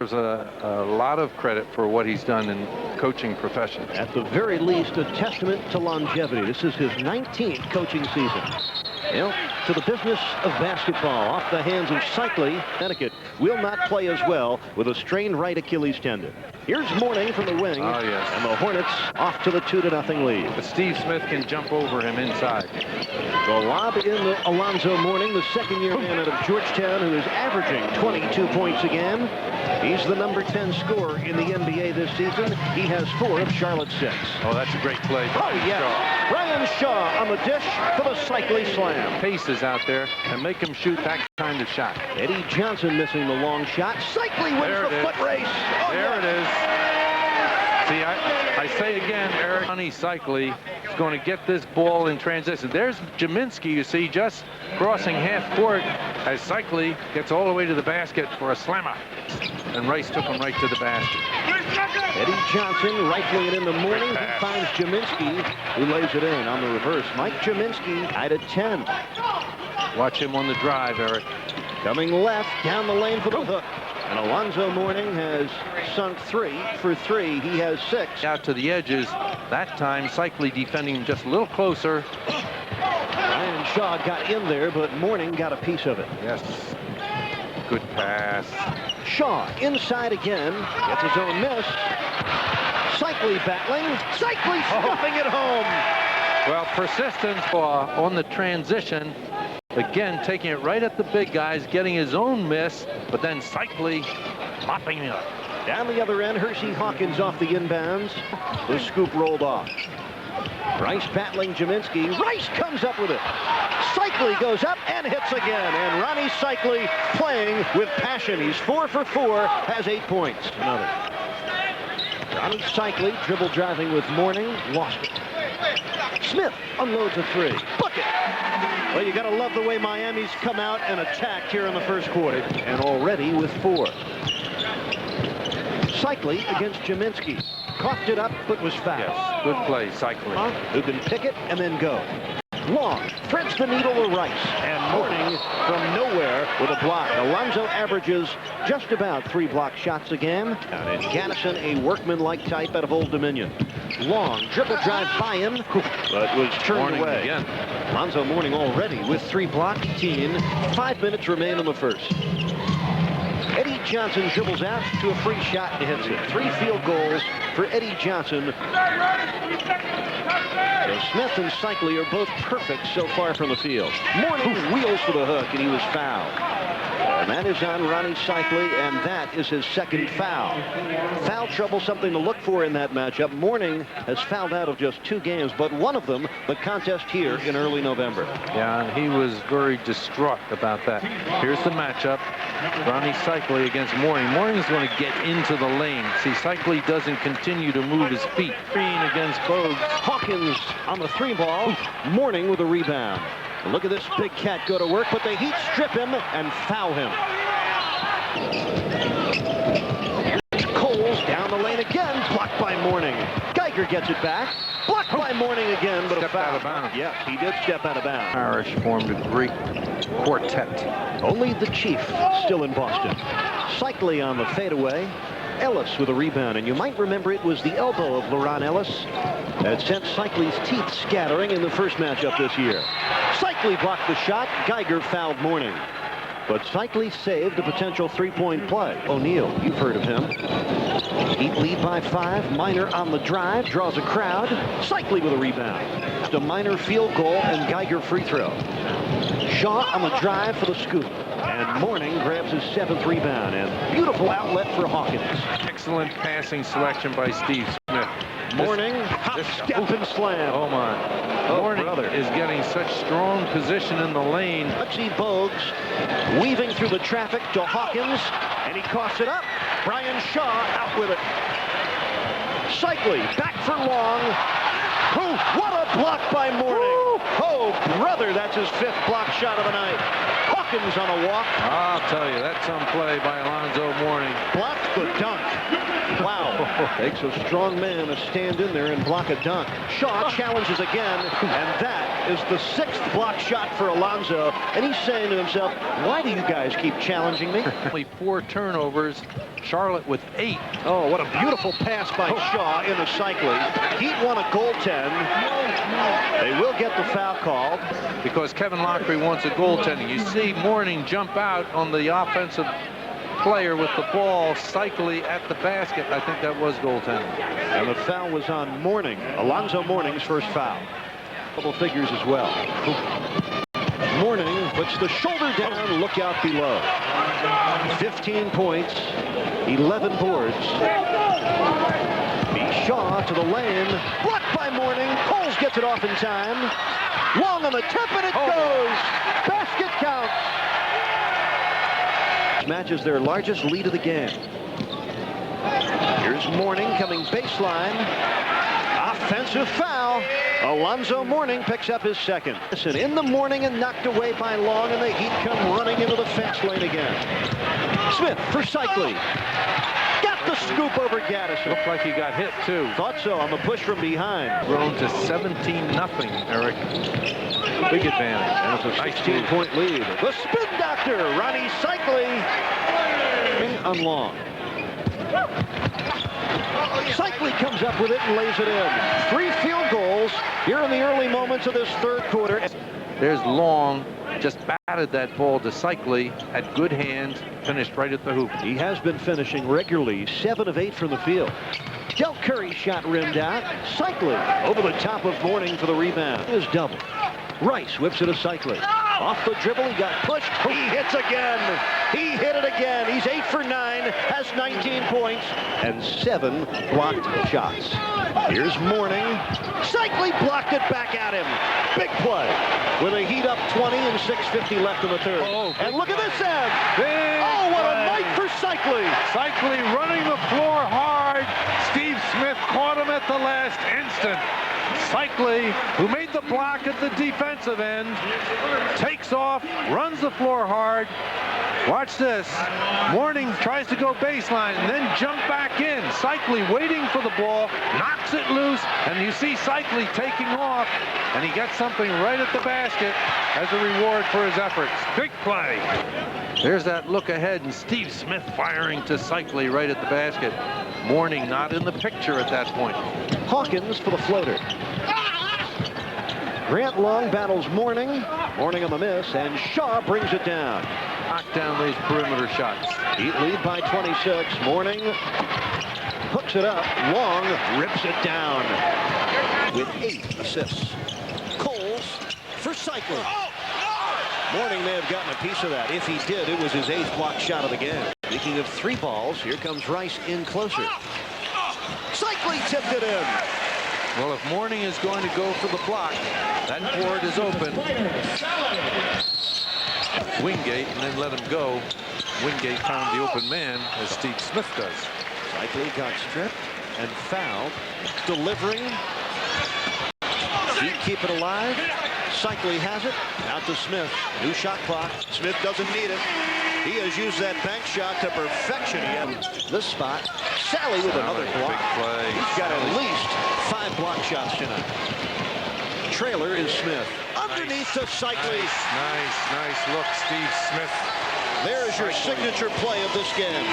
There's a lot of credit for what he's done in coaching profession. At the very least, a testament to longevity. This is his 19th coaching season. Well, to the business of basketball, off the hands of Seikaly. Connecticut will not play as well with a strained right Achilles tendon. Here's Mourning from the wing. Oh, yes. And the Hornets off to the 2-0 lead. But Steve Smith can jump over him inside. The lob in the Alonzo Mourning, the second-year man out of Georgetown, who is averaging 22 points a game. He's the number 10 scorer in the NBA this season. He has 4 of Charlotte's 6. Oh, that's a great play. Oh, yeah. Ryan Shaw on the dish for the Seikaly slam. Paces out there and make him shoot that kind of shot. Eddie Johnson missing the long shot. Seikaly wins the foot race. Oh, there it is. See, I say again, Rony Seikaly is going to get this ball in transition. There's Jaminski, you see, just crossing half court as Seikaly gets all the way to the basket for a slammer. And Rice took him right to the basket. Eddie Johnson rifling it in the Mourning. He finds Jaminski, who lays it in on the reverse. Mike Jaminski tied at 10. Watch him on the drive, Eric. Coming left, down the lane for the hook. And Alonzo Mourning has sunk 3 for 3. He has 6. Out to the edges. That time, Seikaly defending him just a little closer. Ryan Shaw got in there, but Mourning got a piece of it. Yes. Good pass. Shaw inside again. Gets his own miss. Seikaly battling. Seikaly stuffing it home. Well, persistence on the transition. Again, taking it right at the big guys, getting his own miss, but then Seikaly mopping it up. Down the other end, Hersey Hawkins off the inbounds. The scoop rolled off. Rice battling Jaminski. Rice comes up with it. Seikaly goes up and hits again. And Rony Seikaly playing with passion. He's 4 for 4, has 8 points. Another. Rony Seikaly dribble driving with Mourning. Lost it. Smith unloads a 3. Bucket. Well, you got to love the way Miami's come out and attacked here in the first quarter. And already with 4. Seikaly against Jaminski. Coughed it up, but was fouled. Yes, good play, Seikaly. Who can pick it and then go. Long, threads the needle to Rice. And Mourning from nowhere with a block. Alonzo averages just about 3 block shots a game. And Gaddison, a workman-like type out of Old Dominion. Long, dribble drive by him, but was turned away. Again. Alonzo Mourning already with 3 blocks, 5 minutes remain in the first. Eddie Johnson dribbles out to a free shot and hits it. 3 field goals for Eddie Johnson. So Smith and Seikaly are both perfect so far from the field. Mourning wheels for the hook, and he was fouled. And that is on Rony Seikaly, and that is his 2nd foul. Foul trouble, something to look for in that matchup. Mourning has fouled out of just 2 games, but one of them, the contest here in early November. Yeah, and he was very distraught about that. Here's the matchup. Rony Seikaly against Mourning. Mourning's going to get into the lane. See, Seikaly doesn't continue to move his feet. Green against Bogues. Hawkins on the 3 ball. Mourning with a rebound. And look at this big cat go to work, but the Heat strip him and foul him. Here's Coles down the lane again, blocked by Mourning. Geiger gets it back. Blocked by Mourning again, but Stepped a foul. out of bounds. Yes, he did step out of bounds. Parrish formed a great quartet. Only the Chief still in Boston. Seikaly on the fadeaway. Ellis with a rebound, and you might remember it was the elbow of LeRon Ellis that sent Seikaly's teeth scattering in the first matchup this year. Seikaly blocked the shot. Geiger fouled Mourning. But Seikaly saved a potential 3-point play. O'Neal, you've heard of him. Heat lead by 5. Minor on the drive, draws a crowd. Seikaly with a rebound. Just a Minor field goal and Geiger free throw. Shaw on the drive for the scoop. And Mourning grabs his 7th rebound. And beautiful outlet for Hawkins. Excellent passing selection by Steve Smith. Mourning, hop, step, and slam. Oh, my. Mourning is getting such strong position in the lane. Bugsy Bogues weaving through the traffic to Hawkins, and he coughs it up. Brian Shaw out with it. Seikaly back for Long. What a block by Mourning. Oh, brother, that's his 5th block shot of the night. Hawkins on a walk. I'll tell you, that's some play by Alonzo Mourning. Blocked the dunk. Wow. Takes a strong man to stand in there and block a dunk. Shaw challenges again, and that is the 6th block shot for Alonzo. And he's saying to himself, why do you guys keep challenging me? Only 4 turnovers. Charlotte with 8. Oh, what a beautiful pass by Shaw into Seikaly. Heat won a goaltend. They will get the foul called. Because Kevin Lockery wants a goaltending. You see Mourning jump out on the offensive player with the ball. Seikaly at the basket. I think that was goaltending. And the foul was on Mourning. Alonzo Mourning's first foul. Double figures as well. Mourning puts the shoulder down, look out below. 15 points, 11 boards. Shaw to the lane, blocked by Mourning. Coles gets it off in time. Long on the tip, and it goes. Basket counts. Matches their largest lead of the game. Here's Mourning coming baseline. Offensive foul. Alonzo Mourning picks up his second. In the Mourning and knocked away by Long, and the Heat come running into the fast lane again. Smith for Seikaly. Got the scoop over Gaddison. Looked like he got hit, too. Thought so on the push from behind. Grown to 17-0, Eric. Big advantage. And it's a 16-point lead. The spin doctor, Rony Seikaly. On Long. Seikaly comes up with it and lays it in. 3 field goals here in the early moments of this third quarter. There's Long, just batted that ball to Seikaly, had good hands, finished right at the hoop. He has been finishing regularly, 7 of 8 from the field. Del Curry's shot rimmed out. Seikaly over the top of Mourning for the rebound. His double. Rice whips it to Seikaly. Off the dribble, he got pushed. He hits again. He hit it again. He's 8 for 9, has 19 points, and 7 blocked shots. Here's Mourning. Seikaly blocked it back at him. Big play. With a Heat up 20 and 6:50 left in the third. And look at this end. Oh, what a night for Seikaly. Seikaly running the floor hard. Steve Smith caught him at the last instant. Seikaly, who made the block at the defensive end, takes off, runs the floor hard. Watch this. Mourning tries to go baseline and then jump back in. Seikaly waiting for the ball, knocks it loose, and you see Seikaly taking off, and he gets something right at the basket as a reward for his efforts. Big play. There's that look ahead, and Steve Smith firing to Seikaly right at the basket. Mourning not in the picture at that point. Hawkins for the floater. Grant Long battles Mourning. Mourning on the miss, and Shaw brings it down. Knock down those perimeter shots. Heat lead by 26. Mourning hooks it up. Long rips it down with 8 assists. Coles for Seikaly. Mourning may have gotten a piece of that. If he did, it was his 8th block shot of the game. Speaking of 3 balls, here comes Rice in closer. Seikaly tipped it in. Well, if Mourning is going to go for the block, that board is open. Wingate, and then let him go. Wingate found the open man, as Steve Smith does. Seikaly got stripped and fouled. Delivering. Heat keep it alive. Seikaly has it. Out to Smith. New shot clock. Smith doesn't need it. He has used that bank shot to perfection. This spot. Sally with another block. Big play. He's got at least 5 block shots tonight. Trailer is Smith. Underneath to Seikaly. Nice look, Steve Smith. There's your signature play of this game.